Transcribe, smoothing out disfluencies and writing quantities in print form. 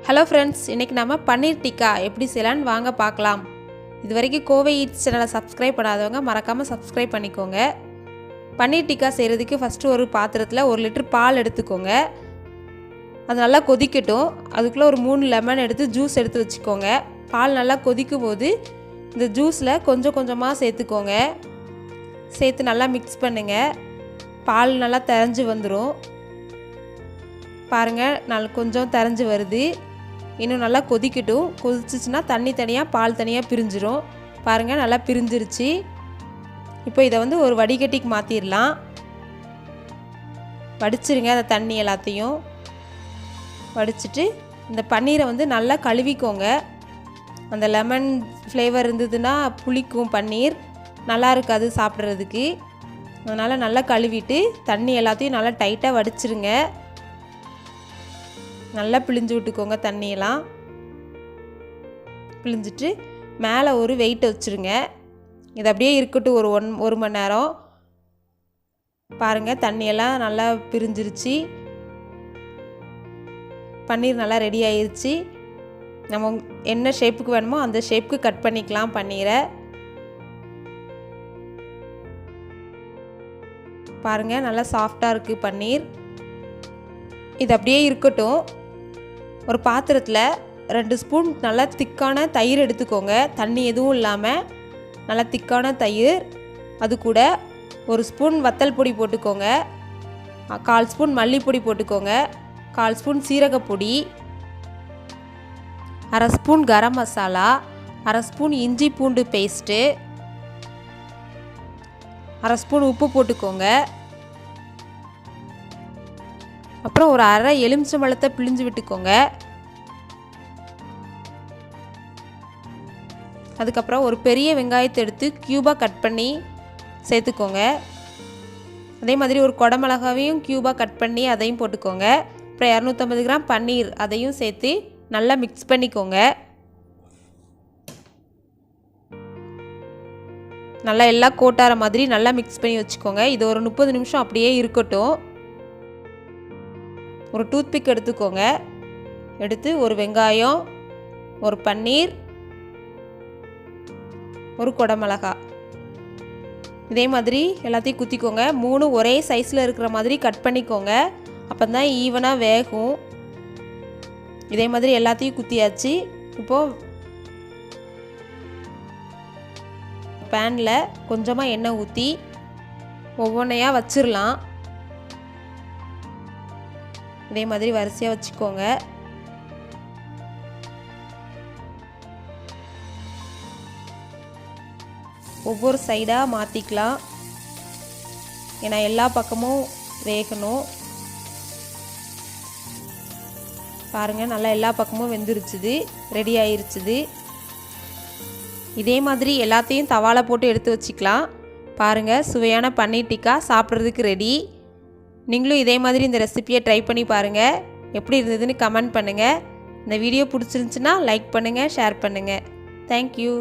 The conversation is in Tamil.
ஹலோ ஃப்ரெண்ட்ஸ், இன்றைக்கி நம்ம பன்னீர் டிக்கா எப்படி செய்யலான்னு வாங்க பார்க்கலாம். இது வரைக்கும் கோவை ஈட்ஸ் சேனலை சப்ஸ்கிரைப் பண்ணாதவங்க மறக்காமல் சப்ஸ்கிரைப் பண்ணிக்கோங்க. பன்னீர் டிக்கா செய்கிறதுக்கு ஃபஸ்ட்டு ஒரு பாத்திரத்தில் 1 லிட்டர் பால் எடுத்துக்கோங்க. அது நல்லா கொதிக்கட்டும். அதுக்குள்ளே ஒரு 3 லெமன் எடுத்து ஜூஸ் எடுத்து வச்சுக்கோங்க. பால் நல்லா கொதிக்கும் போது இந்த ஜூஸில் கொஞ்சம் கொஞ்சமாக சேர்த்துக்கோங்க. சேர்த்து நல்லா மிக்ஸ் பண்ணுங்கள். பால் நல்லா திரஞ்சு வந்துடும். பாருங்கள், கொஞ்சம் திரஞ்சு வருது. இன்னும் நல்லா கொதிக்கட்டும். கொதிச்சிச்சுன்னா தண்ணி தனியாக பால் தனியாக பிரிஞ்சிடும். பாருங்கள், நல்லா பிரிஞ்சிருச்சு. இப்போ இதை ஒரு வடிகட்டிக்கு மாற்றிடலாம். வடிச்சிருங்க அந்த தண்ணி எல்லாத்தையும். வடிச்சிட்டு இந்த பன்னீரை நல்லா கழுவிக்கோங்க. அந்த லெமன் ஃப்ளேவர் இருந்ததுன்னா புளிக்கும் பன்னீர், நல்லா இருக்காது சாப்பிட்றதுக்கு. அதனால் நல்லா கழுவிட்டு தண்ணி எல்லாத்தையும் நல்லா டைட்டாக வடிச்சிருங்க. நல்லா பிழிஞ்சு விட்டுக்கோங்க. தண்ணியெல்லாம் பிழிஞ்சிட்டு மேலே ஒரு வெயிட் வச்சுருங்க. இது அப்படியே இருக்கட்டும் ஒரு மணி நேரம். பாருங்கள், தண்ணியெல்லாம் நல்லா பிரிஞ்சிருச்சு. பன்னீர் நல்லா ரெடி ஆயிடுச்சு. நம்ம என்ன ஷேப்புக்கு வேணுமோ அந்த ஷேப்புக்கு கட் பண்ணிக்கலாம் பன்னீரை. பாருங்கள், நல்லா சாஃப்டாக இருக்குது பன்னீர். இது அப்படியே இருக்கட்டும். ஒரு பாத்திரத்தில் 2 ஸ்பூன் நல்லா திக்கான தயிர் எடுத்துக்கோங்க. தண்ணி எதுவும் இல்லாமல் நல்லா திக்கான தயிர். அது கூட 1 ஸ்பூன் வத்தல் பொடி போட்டுக்கோங்க. 1/4 ஸ்பூன் மல்லிப்பொடி போட்டுக்கோங்க. 1/4 spoon சீரகப்பொடி, 1/2 spoon garam masala, 1/2 spoon இஞ்சி பூண்டு பேஸ்ட்டு, 1/2 ஸ்பூன் உப்பு போட்டுக்கோங்க. அப்புறம் ஒரு 1/2 எலுமிச்சம்பழத்தை பிழிஞ்சு விட்டுக்கோங்க. அதுக்கப்புறம் ஒரு பெரிய வெங்காயத்தை எடுத்து க்யூபாக கட் பண்ணி சேர்த்துக்கோங்க. அதே மாதிரி ஒரு குடமிளகாவையும் க்யூபாக கட் பண்ணி அதையும் போட்டுக்கோங்க. அப்புறம் 250 கிராம் பன்னீர் அதையும் சேர்த்து நல்லா மிக்ஸ் பண்ணிக்கோங்க. நல்லா எல்லாம் கோட்டார மாதிரி நல்லா மிக்ஸ் பண்ணி வச்சுக்கோங்க. இது ஒரு 30 நிமிஷம் அப்படியே இருக்கட்டும். ஒரு டூத்பிக் எடுத்துக்கோங்க. எடுத்து ஒரு வெங்காயம், ஒரு பன்னீர், ஒரு குடமிளகா, இதே மாதிரி எல்லாத்தையும் குத்திக்கோங்க. 3 ஒரே சைஸில் இருக்கிற மாதிரி கட் பண்ணிக்கோங்க. அப்போ தான் ஈவனாக வேகும். இதே மாதிரி எல்லாத்தையும் குத்தியாச்சு. இப்போது பேனில் கொஞ்சமாக எண்ணெய் ஊற்றி ஒவ்வொன்றையாக வச்சிடலாம். இதே மாதிரி வரிசையாக வச்சுக்கோங்க. ஒவ்வொரு சைடாக மாற்றிக்கலாம். ஏன்னா எல்லா பக்கமும் வேகணும். பாருங்கள், நல்லா எல்லா பக்கமும் வெந்துருச்சுது, ரெடி ஆயிருச்சுது. இதே மாதிரி எல்லாத்தையும் தவால போட்டு எடுத்து வச்சுக்கலாம். பாருங்கள், சுவையான பன்னீர் டிக்கா சாப்பிட்றதுக்கு ரெடி. நீங்களும் இதே மாதிரி இந்த ரெசிபியை ட்ரை பண்ணி பாருங்கள். எப்படி இருந்ததுன்னு கமெண்ட் பண்ணுங்கள். இந்த வீடியோ பிடிச்சிருந்துச்சுன்னா லைக் பண்ணுங்கள், ஷேர் பண்ணுங்கள். தேங்க்யூ.